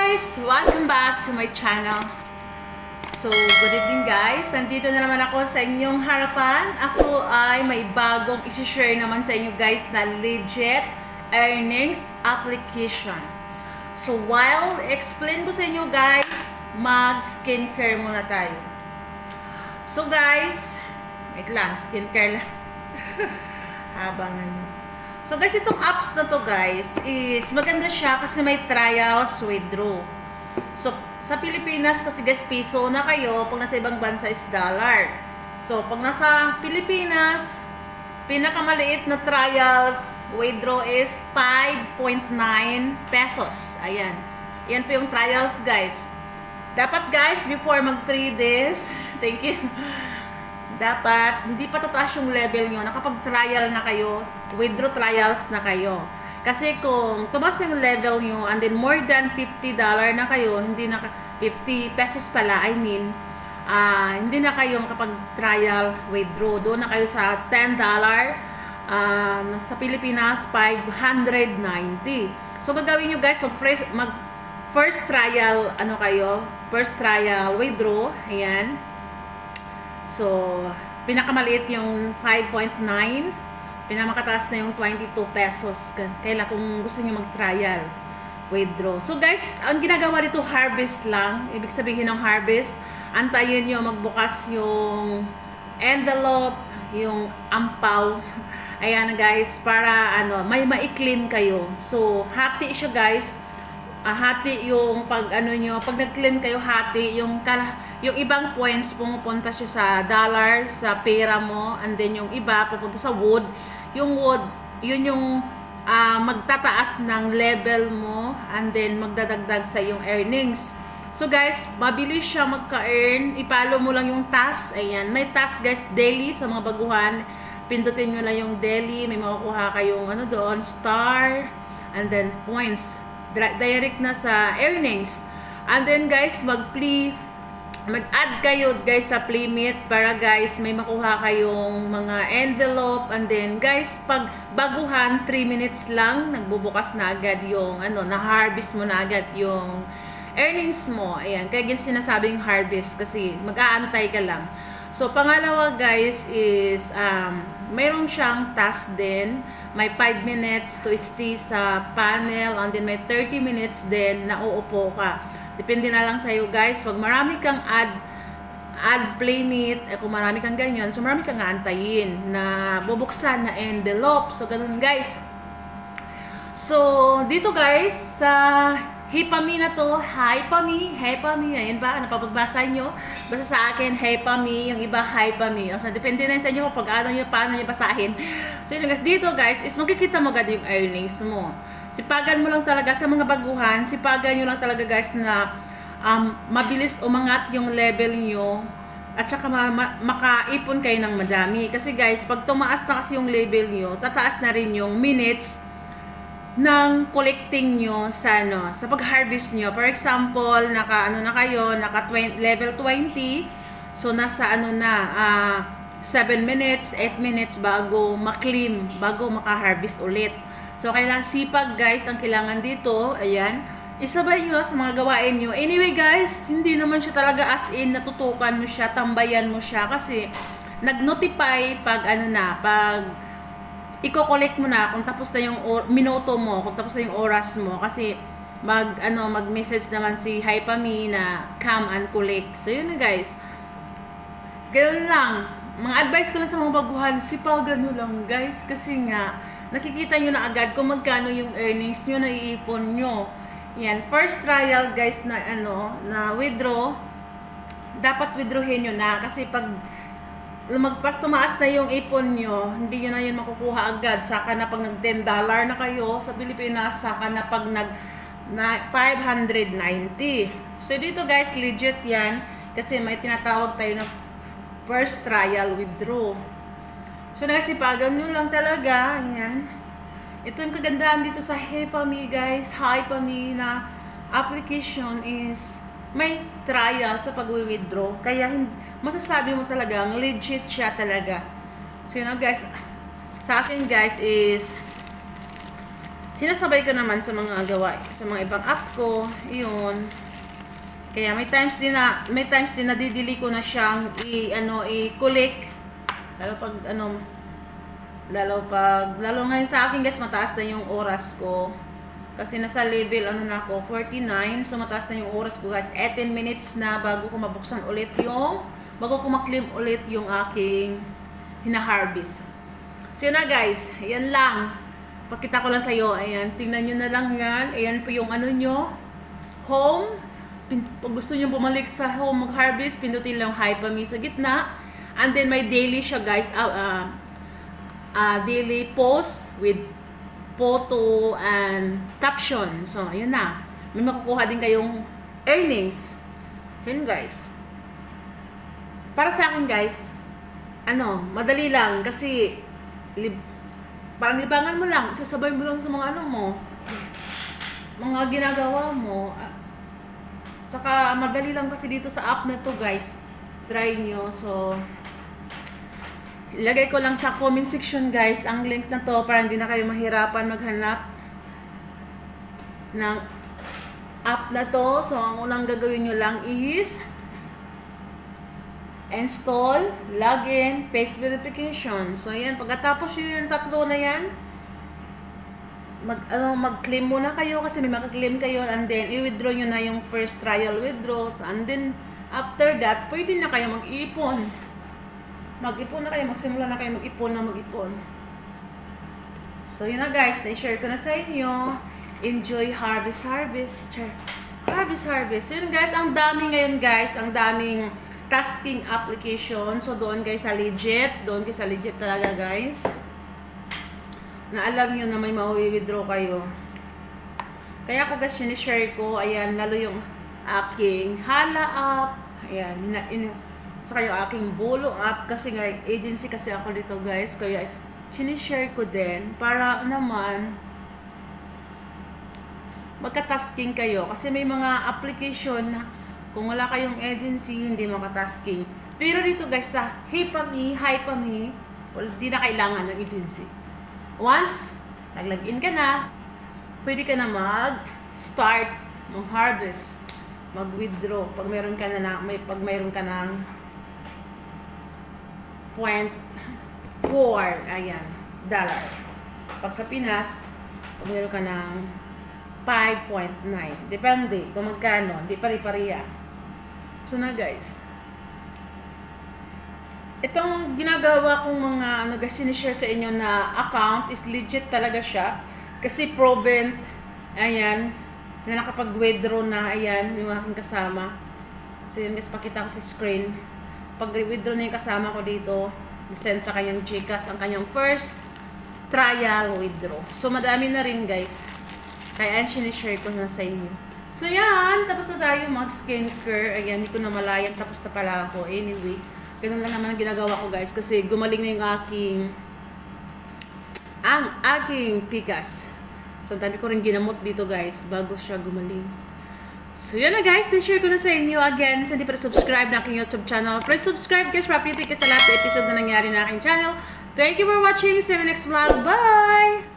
guys! Welcome back to my channel. So, good evening guys. Nandito na naman ako sa inyong harapan. Ako ay may bagong isi-share naman sa inyo guys na legit earnings application. So, while explain ko sa inyo guys, mag-skincare muna tayo. So guys, wait lang, skincare lang. Habang ano. So guys, itong apps na to guys is maganda siya kasi may trials withdraw. So sa Pilipinas kasi guys piso na kayo, pag nasa ibang bansa is dollar. So pag nasa Pilipinas, pinakamaliit na trials withdraw is 5.9 pesos. Ayan. Yan po yung trials guys. Dapat guys, before mag 3 days, thank you. Dapat, hindi pa tataas yung level nyo, nakapag-trial na kayo, withdraw trials na kayo. Kasi kung tumas na yung level nyo, and then more than $50 na kayo, hindi na, 50 pesos pala, I mean, hindi na kayo makapag-trial withdraw. Doon na kayo sa $10, sa Pilipinas, 590. So, gagawin nyo guys, first trial, first trial withdraw, ayan. So, pinakamaliit yung 5.9, pinamakataas na yung 22 pesos. Kailan kung gusto niyo mag-trial, withdraw. So guys, ang ginagawa dito harvest lang. Ibig sabihin ng harvest, antayin niyo magbukas yung envelope, yung ampaw. Ayan guys, para may ma-claim kayo. So, hati siya guys. Hati yung pag nag-claim kayo, hati yung ibang points pumupunta siya sa dollars, sa pera mo, and then yung iba pupunta sa wood. Yung wood, yun yung magtataas ng level mo, and then magdadagdag sa yung earnings. So guys, mabilis siya magka-earn. Ipalo mo lang yung task. Ayan, may task guys daily sa mga baguhan. Pindutin nyo lang yung daily, may makukuha kayong doon, star, and then points. Direct na sa earnings. And then guys, mag-add kayo guys sa Playmate para guys may makuha kayong mga envelope. And then guys, pag baguhan 3 minutes lang, nagbubukas na agad yung na-harvest mo na agad yung earnings mo. Ayan, kaya sinasabing harvest kasi mag-aantay ka lang. So pangalawa guys is mayroon siyang task din. May 5 minutes to stay sa panel, and then may 30 minutes din na uupo ka. Depende na lang sa iyo guys. Pag marami kang add Playmate, kung marami kang ganyan, so marami kang aantayin na bubuksan na envelope. So ganun guys. So dito guys sa Hipami na to, Hypami, ayun ba, pagbasa nyo, basta sa akin, Hypami, yung iba, Hypami. O so, depende na sa inyo paano nyo basahin. So, yun guys, dito guys, is makikita mo agad yung earnings mo. Sipagan mo lang talaga sa mga baguhan, sipagan nyo lang talaga guys na mabilis umangat yung level nyo, at saka makaipon kayo ng madami. Kasi guys, pag tumaas na kasi yung level nyo, tataas na rin yung minutes ng collecting nyo sa pag-harvest nyo. For example, naka level 20, so nasa 7 minutes, 8 minutes bago ma-claim, bago maka-harvest ulit. So kailangan sipag guys ang kailangan dito. Ayan, isabay nyo mga gawain nyo. Anyway guys, hindi naman siya talaga as in natutukan mo siya, tambayan mo siya, kasi nag-notify pag pag i-collect mo na kung tapos na yung minuto mo, kung tapos na yung oras mo, kasi mag-message naman si Hypami na come and collect. So yun na guys. Ganoon lang. Mga advice ko lang sa mga baguhan, sipagan nyo lang guys, kasi nga nakikita nyo na agad kung magkano yung earnings nyo na iipon nyo. Yan, first trial guys na na withdraw, dapat withdrawin nyo na, kasi pag tumaas na yung ipon nyo, hindi nyo na yun makukuha agad. Saka na pag nag $10 na kayo sa Pilipinas, saka na pag na 590. So dito guys, legit yan, kasi may tinatawag tayo na first trial withdraw. So nagsipagan nyo lang talaga. Yan. Ito yung kagandahan dito sa Hypami guys. Hypami na application is may trial sa pag-withdraw. Kaya masasabi mo talagang legit siya talaga. So yun guys, sa akin guys is sinasabay ko naman sa mga gawa, sa mga ibang app ko, yun. Kaya may times din na didili ko na siyang i-collect. Lalo ngayon sa akin guys, mataas na yung oras ko. Kasi nasa level na ako, 49. So mataas na yung oras ko guys. 18 minutes na bago ko ma-claim ulit yung aking hina-harvest. So yun na guys, ayan lang. Pakita ko lang sa'yo, ayan, tingnan nyo na lang yan. Ayan po yung home. Pag gusto nyo bumalik sa home mag-harvest, pindutin lang hi pa me sa gitna. And then may daily siya guys, daily post with photo and caption. So, ayun na. May makukuha din kayong earnings. So, yun guys. Para sa akin guys, madali lang kasi parang libangan mo lang, sasabay mo lang sa mga mga ginagawa mo. Tsaka madali lang kasi dito sa app na to guys. Try nyo. So, ilagay ko lang sa comment section guys ang link na to para hindi na kayo mahirapan maghanap ng app na to. So, ang unang gagawin nyo lang is install, login, face verification. So, yan. Pagkatapos yung tatlo na yan, mag-claim muna kayo kasi may makaklaim kayo and then i-withdraw nyo na yung first trial withdraw. And then, after that, pwede na kayo mag-ipon. Mag-ipon na kayo, magsimula na kayo mag-ipon. So, yun na guys. Na-share ko na sa inyo. Enjoy harvest. Harvest. Yun guys, ang dami ngayon guys. Ang daming tasking application. So, doon guys sa Legit. Doon guys sa Legit talaga guys. Na alam nyo na may ma-withdraw kayo. Kaya ako guys, sinishare ko. Ayan, lalo yung aking Hala app. Ayan, saka yung aking Bulo app. Kasi nga, agency kasi ako dito guys. Kaya, sinishare ko din. Para naman, magka-tasking kayo. Kasi may mga application na kung wala kayong agency, hindi makatasking. Pero dito guys, sa Hi pa me, hindi na kailangan ng agency. Once nag-login ka na, pwede ka na mag-start, mag-harvest, mag-withdraw. Pag mayroon ka ng 0.4, ayan, dollar. Pag sa Pinas, pag mayroon ka ng 5.9. Depende kung magkano, di pari-pariya. So na guys, itong ginagawa kong mga sinishare sa inyo na account is legit talaga siya. Kasi proven, ayan, na nakapag-withdraw na, ayan, yung aking kasama. So yun guys, pakita ko sa screen. Pag-withdraw na yung kasama ko dito, send sa kanyang Gcash ang kanyang first trial withdraw. So madami na rin guys. Kaya ayan, sinishare ko na sa inyo. So yan, tapos na tayo mag-skincare. Ayan, hindi ko na malayan, tapos na pala ako. Anyway, ganun lang naman ang ginagawa ko guys. Kasi gumaling na yung aking pikas. So, ang dami ko rin ginamot dito guys, bago siya gumaling. So yan na guys, na-share ko na sa inyo. Again, sa hindi pa subscribe na aking YouTube channel, please subscribe guys para update ka sa lahat ng episode na nangyari na aking channel. Thank you for watching. See you next vlog. Bye!